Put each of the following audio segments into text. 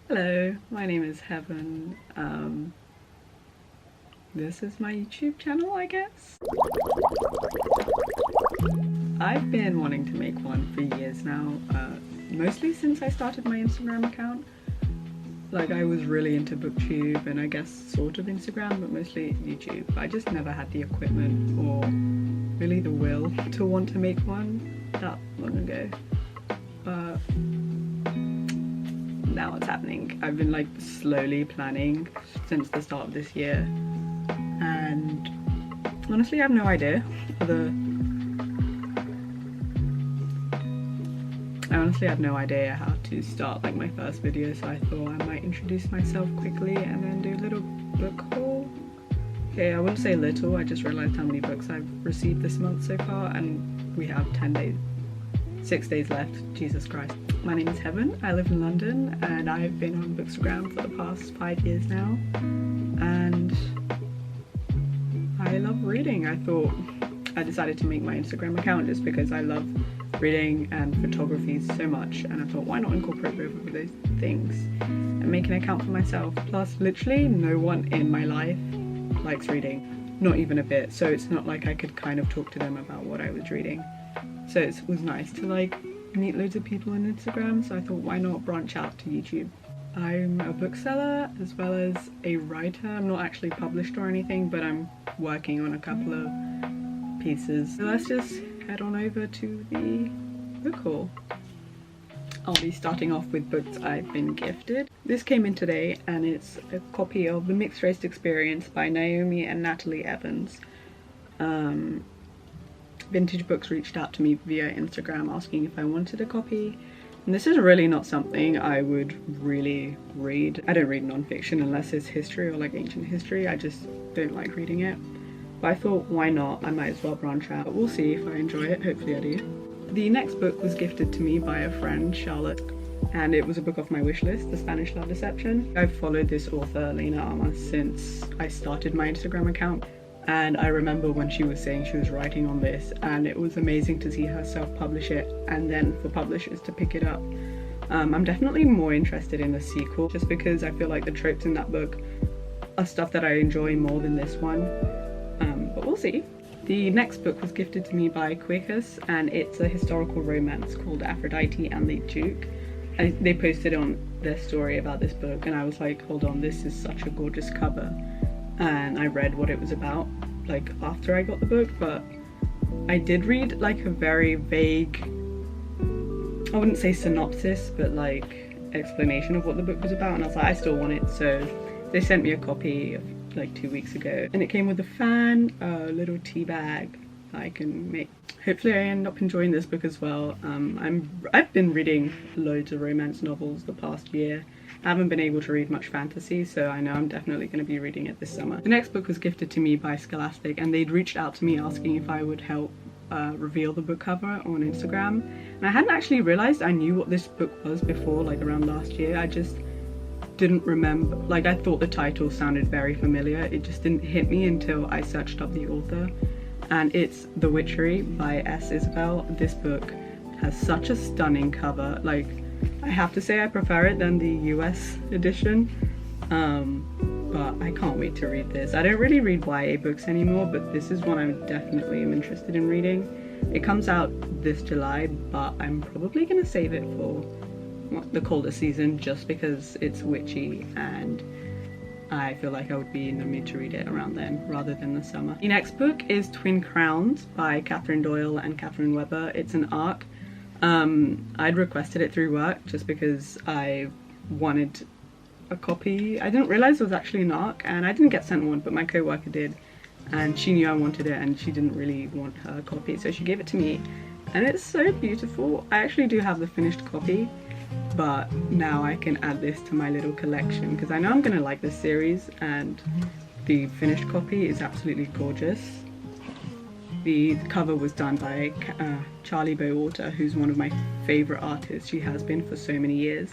Hello, my name is Heaven. This is my YouTube channel, I guess. I've been wanting to make one for years now, mostly since I started my Instagram account. Like, I was really into booktube and I guess sort of Instagram, but mostly YouTube. I just never had the equipment or really the will to want to make one that long ago. But now it's happening. I've been like slowly planning since the start of this year, and honestly I have no idea how to start like my first video, so I thought I might introduce myself quickly and then do a little book haul. Okay, I wouldn't say little, I just realized how many books I've received this month so far, and we have 6 days left. Jesus Christ. My name is Heaven, I live in London, and I've been on Bookstagram for the past 5 years now, and I love reading. I decided to make my Instagram account just because I love reading and photography so much, and I thought, why not incorporate both of those things and make an account for myself. Plus, literally no one in my life likes reading, not even a bit, so it's not like I could kind of talk to them about what I was reading. So it was nice to like meet loads of people on Instagram, so I thought, why not branch out to YouTube. I'm a bookseller as well as a writer. I'm not actually published or anything, but I'm working on a couple of pieces. So let's just head on over to the book haul. I'll be starting off with books I've been gifted. This came in today and it's a copy of The Mixed Race Experience by Naomi and Natalie Evans. Vintage Books reached out to me via Instagram asking if I wanted a copy, and this is really not something I would really read. I don't read non-fiction unless it's history or like ancient history. I just don't like reading it, but I thought, why not? I might as well branch out. We'll see if I enjoy it. Hopefully I do. The next book was gifted to me by a friend, Charlotte, and it was a book off my wish list, The Spanish Love Deception. I've followed this author, Lena Arma, since I started my Instagram account. And I remember when she was saying she was writing on this, and it was amazing to see her self-publish it and then for publishers to pick it up. I'm definitely more interested in the sequel just because I feel like the tropes in that book are stuff that I enjoy more than this one, but we'll see. The next book was gifted to me by Quickus, and it's a historical romance called Aphrodite and the Duke. They posted on their story about this book and I was like, hold on, this is such a gorgeous cover. And I read what it was about like after I got the book, but I did read like a very vague, I wouldn't say synopsis, but like explanation of what the book was about, and I was like, I still want it. So they sent me a copy like 2 weeks ago, and it came with a fan, a little tea bag that I can make. Hopefully I end up enjoying this book as well. I've been reading loads of romance novels the past year. I haven't been able to read much fantasy, so I know I'm definitely going to be reading it this summer. The next book was gifted to me by Scholastic, and they'd reached out to me asking if I would help reveal the book cover on Instagram. And I hadn't actually realised I knew what this book was before, like around last year. I just didn't remember, like I thought the title sounded very familiar. It just didn't hit me until I searched up the author. And it's The Witchery by S. Isabel. This book has such a stunning cover. Like, I have to say I prefer it than the US edition, but I can't wait to read this. I don't really read YA books anymore, but this is one I definitely am interested in reading. It comes out this July, but I'm probably going to save it for the colder season just because it's witchy and I feel like I would be in the mood to read it around then rather than the summer. The next book is Twin Crowns by Catherine Doyle and Catherine Webber. It's an ARC. I'd requested it through work just because I wanted a copy. I didn't realize it was actually an ARC, and I didn't get sent one, but my co-worker did, and she knew I wanted it and she didn't really want her copy, so she gave it to me, and it's so beautiful. I actually do have the finished copy, but now I can add this to my little collection because I know I'm gonna like this series, and the finished copy is absolutely gorgeous. The cover was done by Charlie Bowater, who's one of my favourite artists. She has been for so many years.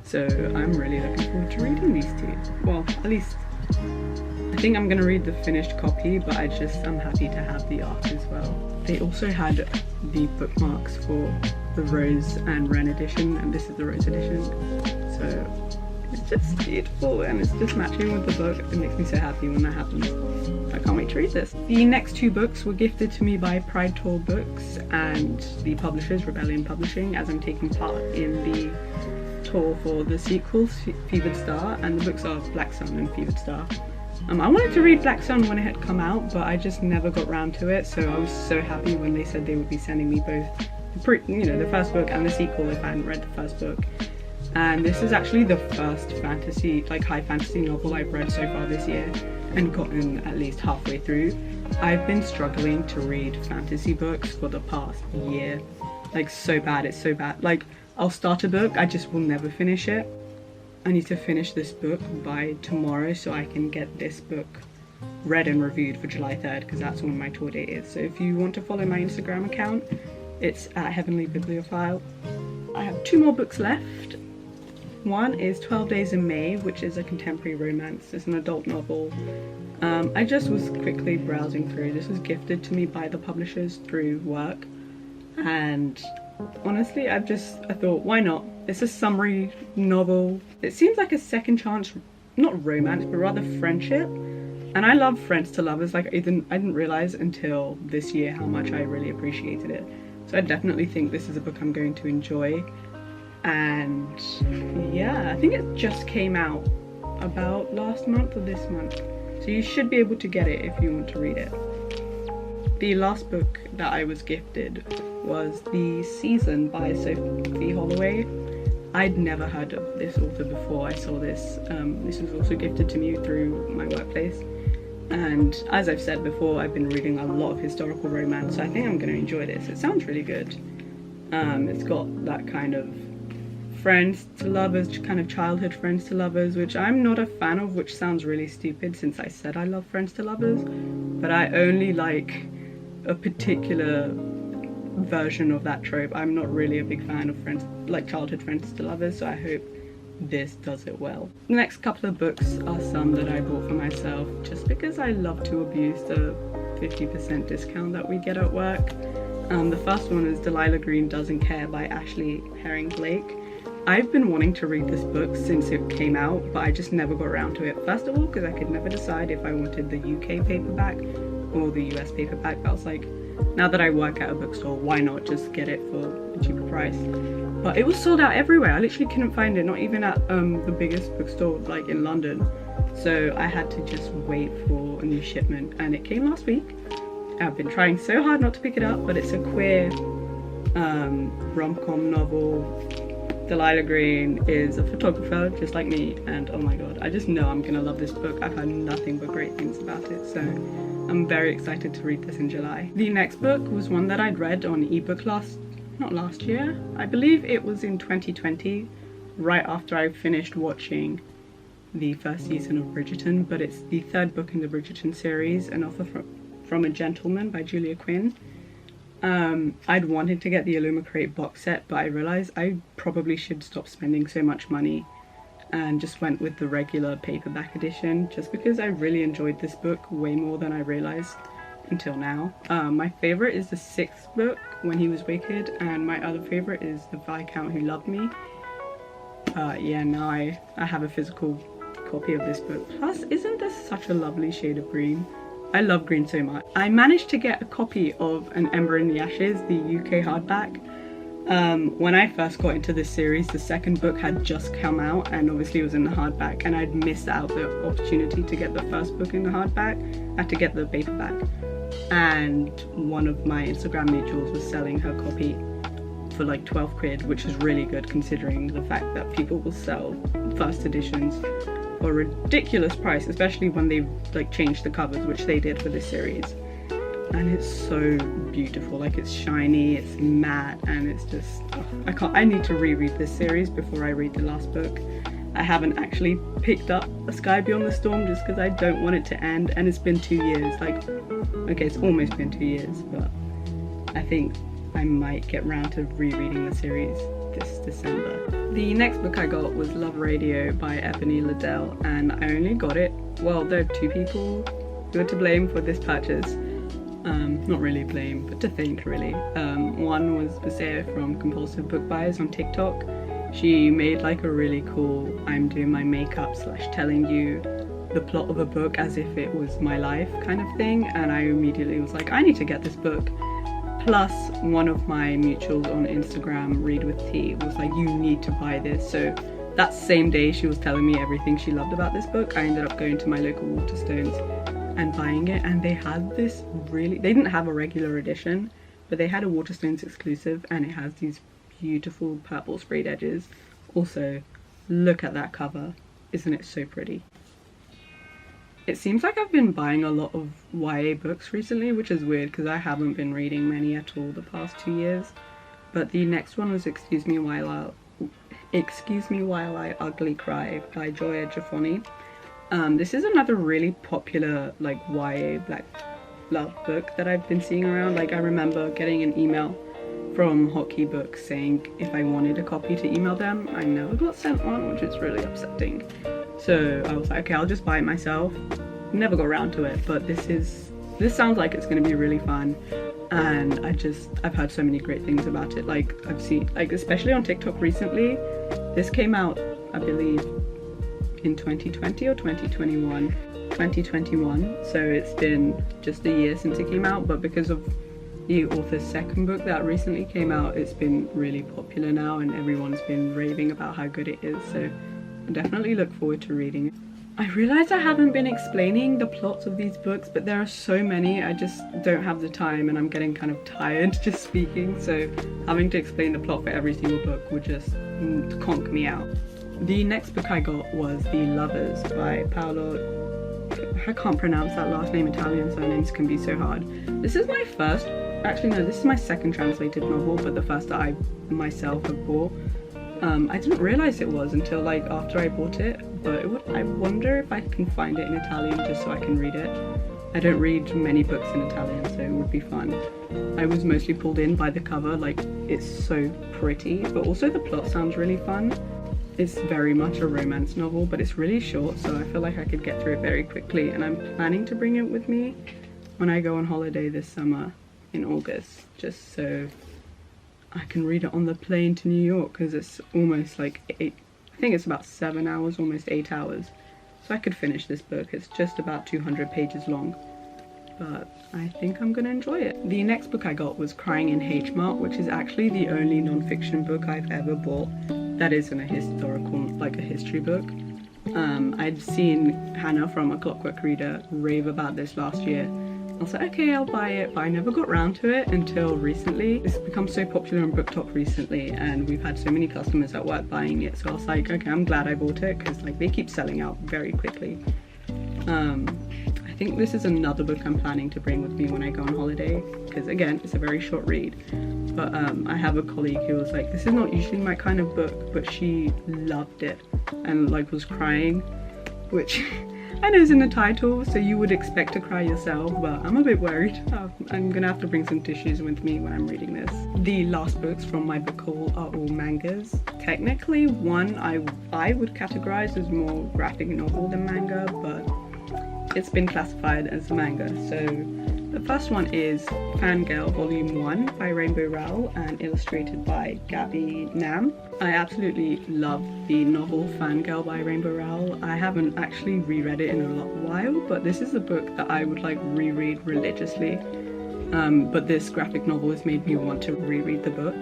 So I'm really looking forward to reading these two. Well, at least I think I'm going to read the finished copy, but I'm happy to have the art as well. They also had the bookmarks for the Rose and Wren edition, and this is the Rose edition. So It's just beautiful and it's just matching with the book. It makes me so happy when that happens. I can't wait to read this. The next two books were gifted to me by Pride Tour Books and the publishers Rebellion Publishing, as I'm taking part in the tour for the sequel, Fevered Star, and the books are Black Sun and Fevered Star. I wanted to read Black Sun when it had come out, but I just never got round to it, so I was so happy when they said they would be sending me both the first book and the sequel if I hadn't read the first book. And this is actually the first fantasy, like high fantasy novel I've read so far this year and gotten at least halfway through. I've been struggling to read fantasy books for the past year. Like so bad, it's so bad. Like I'll start a book, I just will never finish it. I need to finish this book by tomorrow so I can get this book read and reviewed for July 3rd because that's when my tour date is. So if you want to follow my Instagram account, it's at Heavenly Bibliophile. I have two more books left. One is 12 Days in May, which is a contemporary romance. It's an adult novel. I just was quickly browsing through. This was gifted to me by the publishers through work. And honestly, I thought, why not? It's a summary novel. It seems like a second chance, not romance, but rather friendship. And I love friends to lovers. Like I didn't realize until this year how much I really appreciated it. So I definitely think this is a book I'm going to enjoy. And yeah, I think it just came out about last month or this month. So you should be able to get it if you want to read it. The last book that I was gifted was The Season by Sophie Holloway. I'd never heard of this author before I saw this. This was also gifted to me through my workplace. And as I've said before, I've been reading a lot of historical romance, so I think I'm going to enjoy this. It sounds really good. It's got that kind of friends to lovers, kind of childhood friends to lovers, which I'm not a fan of, which sounds really stupid since I said I love friends to lovers, but I only like a particular version of that trope. I'm not really a big fan of friends, like childhood friends to lovers, so I hope this does it well. The next couple of books are some that I bought for myself just because I love to abuse the 50% discount that we get at work. The first one is Delilah Green Doesn't Care by Ashley Herring Blake. I've been wanting to read this book since it came out, but I just never got around to it. First of all, because I could never decide if I wanted the UK paperback or the US paperback. I was like, now that I work at a bookstore, why not just get it for a cheaper price? But it was sold out everywhere. I literally couldn't find it, not even at the biggest bookstore like in London. So I had to just wait for a new shipment, and it came last week. I've been trying so hard not to pick it up, but it's a queer rom-com novel. Delilah Green is a photographer just like me, and oh my god, I just know I'm gonna love this book. I've heard nothing but great things about it, so I'm very excited to read this in July. The next book was one that I'd read on ebook not last year, I believe it was in 2020, right after I finished watching the first season of Bridgerton, but it's the third book in the Bridgerton series, An Offer from a Gentleman by Julia Quinn. I'd wanted to get the Illumicrate box set, but I realized I probably should stop spending so much money and just went with the regular paperback edition, just because I really enjoyed this book way more than I realized until now. My favorite is the sixth book, When He Was Wicked, and my other favorite is The Viscount Who Loved Me. Yeah, now I have a physical copy of this book. Plus, isn't this such a lovely shade of green? I love green so much. I managed to get a copy of An Ember in the Ashes, the UK hardback. When I first got into this series, the second book had just come out and obviously it was in the hardback, and I'd missed out the opportunity to get the first book in the hardback. I had to get the paperback. And one of my Instagram mutuals was selling her copy for like 12 quid, which is really good considering the fact that people will sell first editions for a ridiculous price, especially when they've like changed the covers, which they did for this series. And it's so beautiful, like it's shiny, it's matte, and it's just, I need to reread this series before I read the last book. I haven't actually picked up A Sky Beyond the Storm just because I don't want it to end, and it's been 2 years, like, okay, it's almost been 2 years, but I think I might get round to rereading the series this December. The next book I got was Love Radio by Ebony Liddell, and I only got it, well, there are two people who are to blame for this purchase. Not really blame, but to thank really. One was Isaiah from Compulsive Book Buyers on TikTok. She made like a really cool I'm doing my makeup / telling you the plot of a book as if it was my life kind of thing, and I immediately was like, I need to get this book. Plus one of my mutuals on Instagram, Read with Tea, was like, you need to buy this. So that same day she was telling me everything she loved about this book, I ended up going to my local Waterstones and buying it, and they had this really, they didn't have a regular edition, but they had a Waterstones exclusive, and it has these beautiful purple sprayed edges. Also, look at that cover, isn't it so pretty? It seems like I've been buying a lot of YA books recently, which is weird because I haven't been reading many at all the past 2 years. But the next one was Excuse Me While I Ugly Cry by Joya Jafoni. This is another really popular like YA black love book that I've been seeing around. Like, I remember getting an email from Hotkey Books saying if I wanted a copy to email them. I never got sent one, which is really upsetting. So I was like, okay, I'll just buy it myself. Never got around to it, but this sounds like it's going to be really fun, and I've heard so many great things about it. Like, I've seen, like, especially on TikTok recently, this came out, I believe, in 2020 or 2021. 2021, so it's been just a year since it came out, but because of the author's second book that recently came out, it's been really popular now, and everyone's been raving about how good it is. So I definitely look forward to reading it. I realise I haven't been explaining the plots of these books, but there are so many, I just don't have the time, and I'm getting kind of tired just speaking, so having to explain the plot for every single book would just conk me out. The next book I got was The Lovers by Paolo. I can't pronounce that last name, Italian surnames can be so hard. This is my first, actually no, this is my second translated novel, but the first that I myself have bought. I didn't realise it was until like after I bought it, but I wonder if I can find it in Italian just so I can read it. I don't read many books in Italian, so it would be fun. I was mostly pulled in by the cover, like it's so pretty, but also the plot sounds really fun. It's very much a romance novel, but it's really short, so I feel like I could get through it very quickly, and I'm planning to bring it with me when I go on holiday this summer in August, just so I can read it on the plane to New York, because it's almost like I think it's about 7 hours, almost 8 hours. So I could finish this book. It's just about 200 pages long, but I think I'm gonna enjoy it. The next book I got was Crying in H Mart, which is actually the only non-fiction book I've ever bought that isn't a historical, like a history book. I'd seen Hannah from A Clockwork Reader rave about this last year. I was like, okay, I'll buy it, but I never got round to it until recently. It's become so popular on BookTok recently, and we've had so many customers at work buying it, so I was like, okay, I'm glad I bought it, because like they keep selling out very quickly. I think this is another book I'm planning to bring with me when I go on holiday, because again, it's a very short read. But I have a colleague who was like, this is not usually my kind of book, but she loved it and like was crying, which I know is in the title, so you would expect to cry yourself, but I'm a bit worried. I'm gonna have to bring some tissues with me when I'm reading this. The last books from my book haul are all mangas. Technically, one I would categorize as more graphic novel than manga, but it's been classified as a manga. So the first one is Fangirl Volume 1 by Rainbow Rowell and illustrated by Gabby Nam. I absolutely love the novel Fangirl by Rainbow Rowell. I haven't actually reread it in a while, but this is a book that I would like reread religiously. But this graphic novel has made me want to reread the book.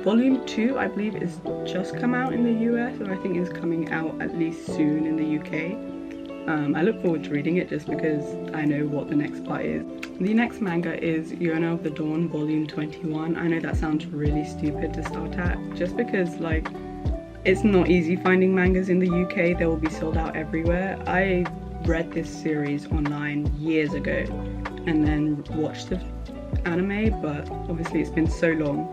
Volume 2, I believe, is just come out in the US, and I think is coming out at least soon in the UK. I look forward to reading it just because I know what the next part is. The next manga is Iona of the Dawn Volume 21. I know that sounds really stupid to start at, just because like it's not easy finding mangas in the UK. They will be sold out everywhere. I read this series online years ago and then watched the anime, but obviously it's been so long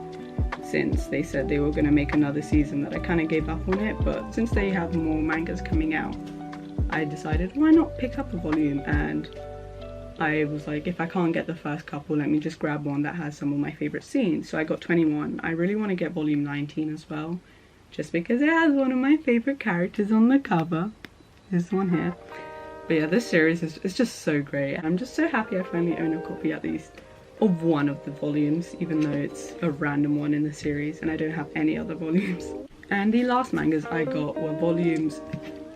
since they said they were going to make another season that I kind of gave up on it. But since they have more mangas coming out, I decided why not pick up a volume, and I was like, if I can't get the first couple, let me just grab one that has some of my favourite scenes. So I got 21. I really want to get volume 19 as well, just because it has one of my favourite characters on the cover. This one here. But yeah, this series is just so great. I'm just so happy I finally own a copy at least of one of the volumes, even though it's a random one in the series and I don't have any other volumes. And the last mangas I got were volumes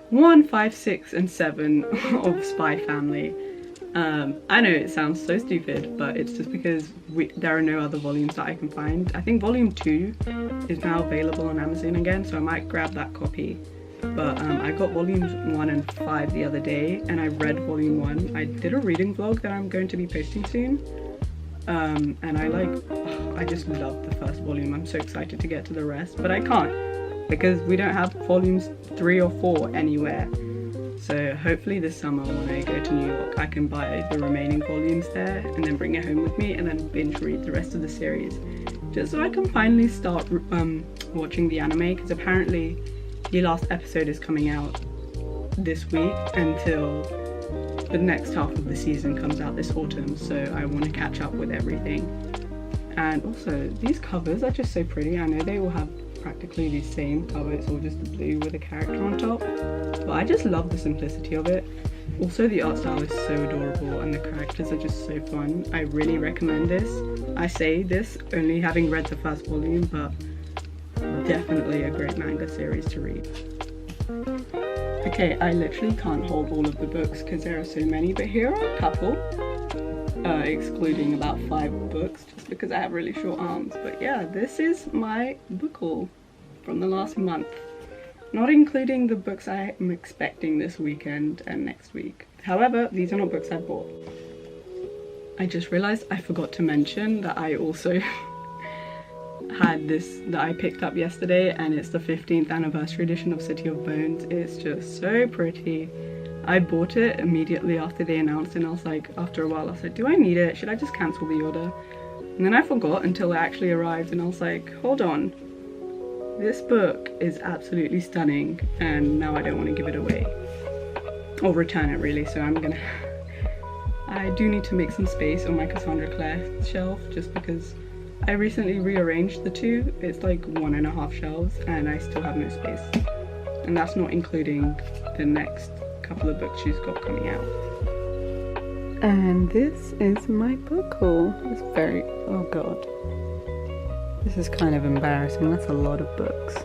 1, 5, 6 and 7 of Spy Family. I know it sounds so stupid, but it's just because there are no other volumes that I can find. I think volume 2 is now available on Amazon again, so I might grab that copy. But I got volumes 1 and 5 the other day, and I read volume 1. I did a reading vlog that I'm going to be posting soon. And I just love the first volume. I'm so excited to get to the rest, but I can't because we don't have volumes 3 or 4 anywhere. So hopefully this summer when I go to New York, I can buy the remaining volumes there and then bring it home with me and then binge read the rest of the series. Just so I can finally start watching the anime, because apparently the last episode is coming out this week until the next half of the season comes out this autumn, so I want to catch up with everything. And also, these covers are just so pretty. I know they all have practically the same cover, it's all just the blue with a character on top, but I just love the simplicity of it. Also, the art style is so adorable and the characters are just so fun. I really recommend this. I say this only having read the first volume, but definitely a great manga series to read. Okay, I literally can't hold all of the books because there are so many, but here are a couple, excluding about 5 books just because I have really short arms. But yeah, this is my book haul from the last month, not including the books I am expecting this weekend and next week. However, these are not books I bought. I just realized I forgot to mention that I also had this that I picked up yesterday, and it's the 15th anniversary edition of City of Bones. It's just so pretty. I bought it immediately after they announced it, and I was like, after a while I was like, do I need it? Should I just cancel the order? And then I forgot until it actually arrived, and I was like, hold on, this book is absolutely stunning, and now I don't want to give it away or return it really, so I do need to make some space on my Cassandra Clare shelf, just because I recently rearranged the two. It's like 1.5 shelves and I still have no space, and that's not including the next couple of books she's got coming out. And this is my book haul. It's very, oh god, this is kind of embarrassing. That's a lot of books.